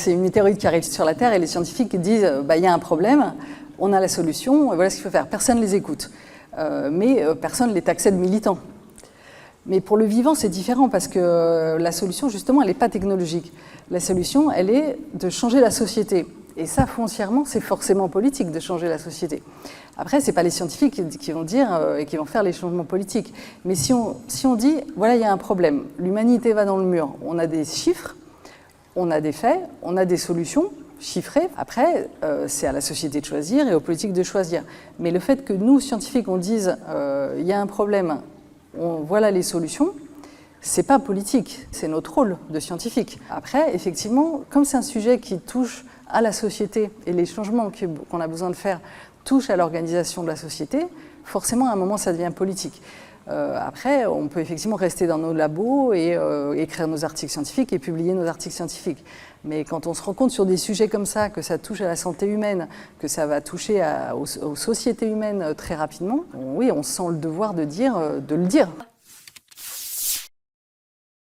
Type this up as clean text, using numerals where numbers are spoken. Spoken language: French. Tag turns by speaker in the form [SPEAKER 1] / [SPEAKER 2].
[SPEAKER 1] c'est une météorite qui arrive sur la Terre et les scientifiques disent il y a un problème, on a la solution, voilà ce qu'il faut faire. Personne ne les écoute, mais personne ne les taxait de militants. Mais pour le vivant, c'est différent parce que la solution, justement, elle n'est pas technologique. La solution, elle est de changer la société. Et ça, foncièrement, c'est forcément politique de changer la société. Après, ce n'est pas les scientifiques qui vont dire et qui vont faire les changements politiques. Mais si on dit, voilà, il y a un problème, l'humanité va dans le mur, on a des chiffres, on a des faits, on a des solutions chiffrées. Après, c'est à la société de choisir et aux politiques de choisir. Mais le fait que nous, scientifiques, on dise, il y a un problème, voilà les solutions, c'est pas politique, c'est notre rôle de scientifique. Après, effectivement, comme c'est un sujet qui touche à la société et les changements qu'on a besoin de faire touchent à l'organisation de la société, forcément à un moment ça devient politique. Après, on peut effectivement rester dans nos labos et écrire nos articles scientifiques et publier nos articles scientifiques. Mais quand on se rend compte sur des sujets comme ça, que ça touche à la santé humaine, que ça va toucher aux sociétés humaines très rapidement, oui, on sent le devoir de le dire.